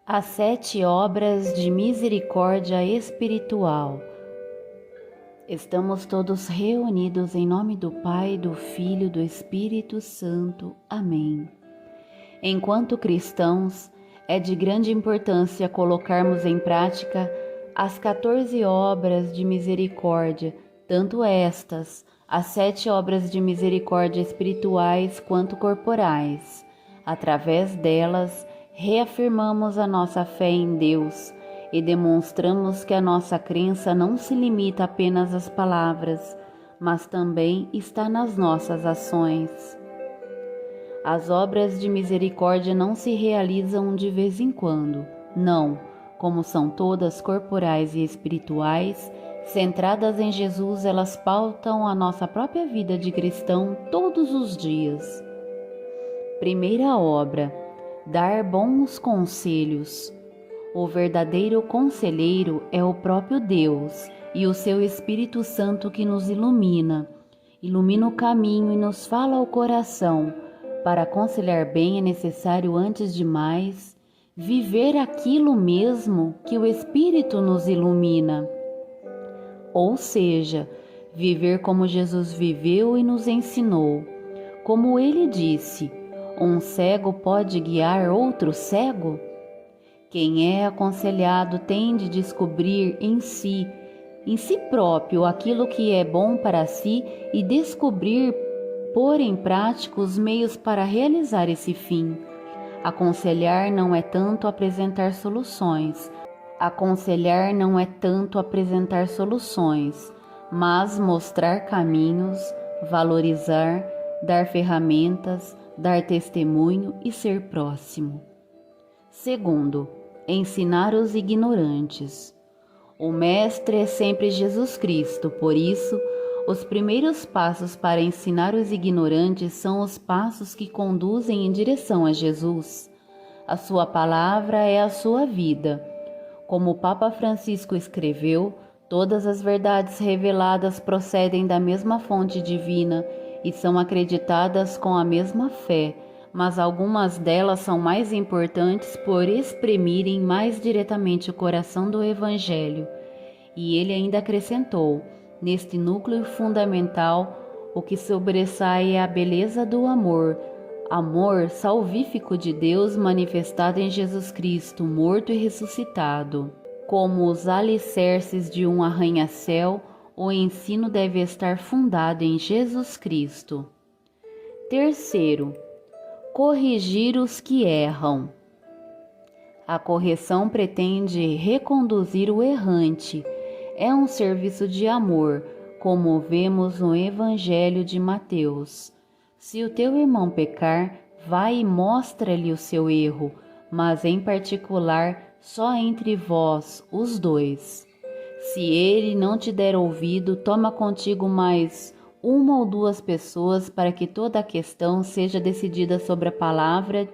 As 7 obras de misericórdia espiritual. Estamos todos reunidos em nome do Pai, do Filho e do Espírito Santo. Amém. Enquanto cristãos, é de grande importância colocarmos em prática as 14 obras de misericórdia, tanto estas, as 7 obras de misericórdia espirituais quanto corporais. Através delas, reafirmamos a nossa fé em Deus e demonstramos que a nossa crença não se limita apenas às palavras, mas também está nas nossas ações. As obras de misericórdia não se realizam de vez em quando, não, como são todas corporais e espirituais, centradas em Jesus, elas pautam a nossa própria vida de cristão todos os dias. Primeira obra: dar bons conselhos. O verdadeiro conselheiro é o próprio Deus e o seu Espírito Santo que nos ilumina o caminho e nos fala ao coração. Para aconselhar bem é necessário, antes de mais, viver aquilo mesmo que o Espírito nos ilumina. Ou seja, viver como Jesus viveu e nos ensinou. Como ele disse: um cego pode guiar outro cego? Quem é aconselhado tem de descobrir em si próprio, aquilo que é bom para si e descobrir, pôr em prática os meios para realizar esse fim. Aconselhar não é tanto apresentar soluções. Mas mostrar caminhos, valorizar, dar ferramentas, dar testemunho e ser próximo. Segundo, ensinar os ignorantes. O Mestre é sempre Jesus Cristo, por isso, os primeiros passos para ensinar os ignorantes são os passos que conduzem em direção a Jesus. A sua palavra é a sua vida. Como o Papa Francisco escreveu, todas as verdades reveladas procedem da mesma fonte divina e são acreditadas com a mesma fé, mas algumas delas são mais importantes por exprimirem mais diretamente o coração do Evangelho. E ele ainda acrescentou: neste núcleo fundamental, o que sobressai é a beleza do amor salvífico de Deus manifestado em Jesus Cristo, morto e ressuscitado. Como os alicerces de um arranha-céu, o ensino deve estar fundado em Jesus Cristo. Terceiro, corrigir os que erram. A correção pretende reconduzir o errante. É um serviço de amor, como vemos no Evangelho de Mateus. Se o teu irmão pecar, vai e mostra-lhe o seu erro, mas em particular só entre vós, os dois. Se ele não te der ouvido, toma contigo mais 1 ou 2 pessoas para que toda a questão seja decidida sobre a palavra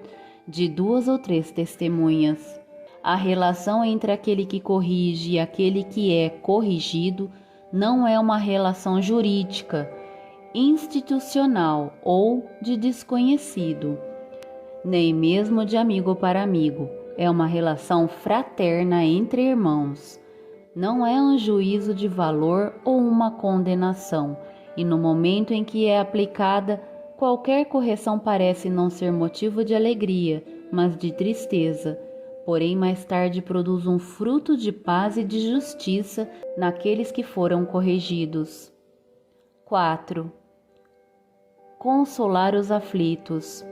de 2 ou 3 testemunhas. A relação entre aquele que corrige e aquele que é corrigido não é uma relação jurídica, institucional ou de desconhecido, nem mesmo de amigo para amigo. É uma relação fraterna entre irmãos. Não é um juízo de valor ou uma condenação, e no momento em que é aplicada, qualquer correção parece não ser motivo de alegria, mas de tristeza. Porém, mais tarde produz um fruto de paz e de justiça naqueles que foram corrigidos. 4. Consolar os aflitos.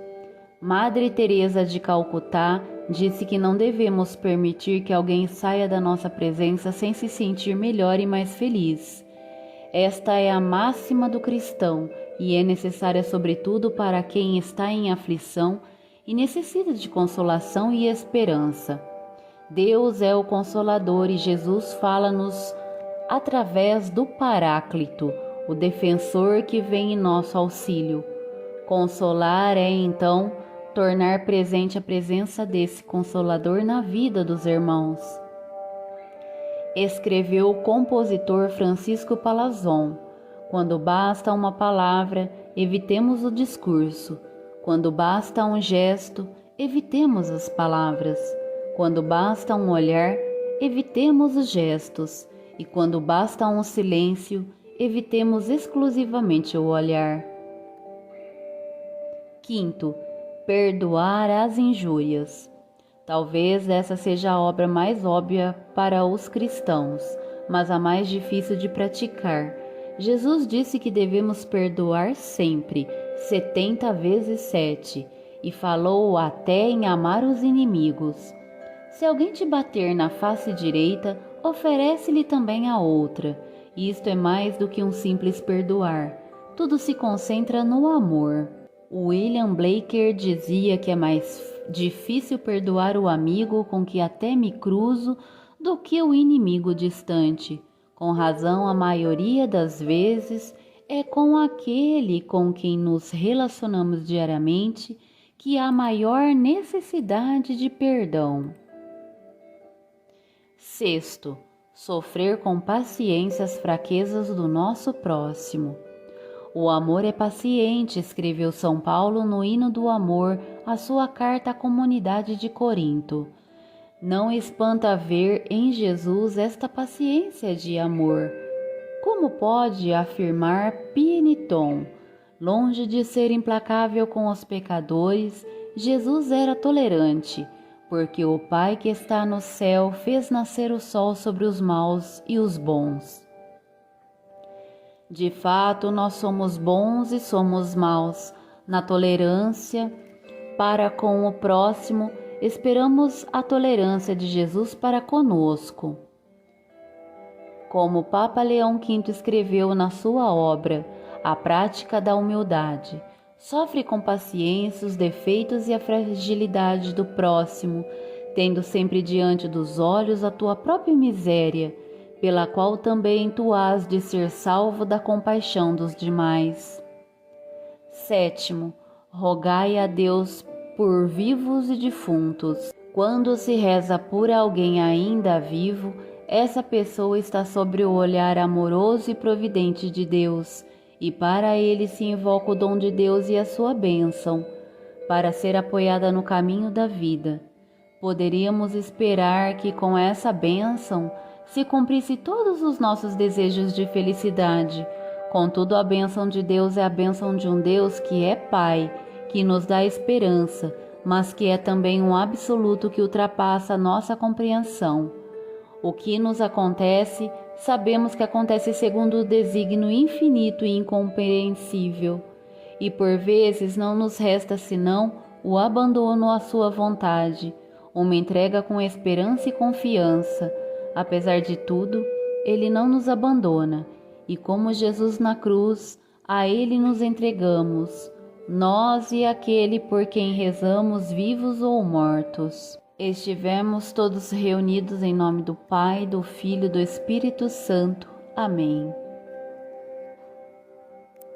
Madre Teresa de Calcutá disse que não devemos permitir que alguém saia da nossa presença sem se sentir melhor e mais feliz. Esta é a máxima do cristão e é necessária sobretudo para quem está em aflição e necessita de consolação e esperança. Deus é o Consolador e Jesus fala-nos através do Paráclito, o defensor que vem em nosso auxílio. Consolar é, então, tornar presente a presença desse Consolador na vida dos irmãos. Escreveu o compositor Francisco Palazón: quando basta uma palavra, evitemos o discurso. Quando basta um gesto, evitemos as palavras. Quando basta um olhar, evitemos os gestos, e quando basta um silêncio, evitemos exclusivamente o olhar. Quinto, perdoar as injúrias. Talvez essa seja a obra mais óbvia para os cristãos, mas a mais difícil de praticar. Jesus disse que devemos perdoar sempre, 70 vezes 7, e falou até em amar os inimigos. Se alguém te bater na face direita, oferece-lhe também a outra. Isto é mais do que um simples perdoar. Tudo se concentra no amor. William Blaker dizia que é mais difícil perdoar o amigo com que até me cruzo do que o inimigo distante. Com razão, a maioria das vezes é com aquele com quem nos relacionamos diariamente que há maior necessidade de perdão. Sexto, sofrer com paciência as fraquezas do nosso próximo. O amor é paciente, escreveu São Paulo no Hino do Amor, a sua carta à comunidade de Corinto. Não espanta ver em Jesus esta paciência de amor. Como pode afirmar Pieniton? Longe de ser implacável com os pecadores, Jesus era tolerante, porque o Pai que está no céu fez nascer o sol sobre os maus e os bons. De fato, nós somos bons e somos maus. Na tolerância para com o próximo, esperamos a tolerância de Jesus para conosco. Como o Papa Leão V escreveu na sua obra, A Prática da Humildade, sofre com paciência os defeitos e a fragilidade do próximo, tendo sempre diante dos olhos a tua própria miséria, pela qual também tu has de ser salvo da compaixão dos demais. Sétimo, rogai a Deus por vivos e defuntos. Quando se reza por alguém ainda vivo, essa pessoa está sob o olhar amoroso e providente de Deus, e para ele se invoca o dom de Deus e a sua bênção, para ser apoiada no caminho da vida. Poderíamos esperar que com essa bênção se cumprisse todos os nossos desejos de felicidade. Contudo, a bênção de Deus é a bênção de um Deus que é Pai, que nos dá esperança, mas que é também um absoluto que ultrapassa a nossa compreensão. O que nos acontece, sabemos que acontece segundo o desígnio infinito e incompreensível, e por vezes não nos resta senão o abandono à sua vontade, uma entrega com esperança e confiança. Apesar de tudo, Ele não nos abandona, e como Jesus na cruz, a Ele nos entregamos, nós e aquele por quem rezamos, vivos ou mortos. Estivemos todos reunidos em nome do Pai, do Filho e do Espírito Santo. Amém.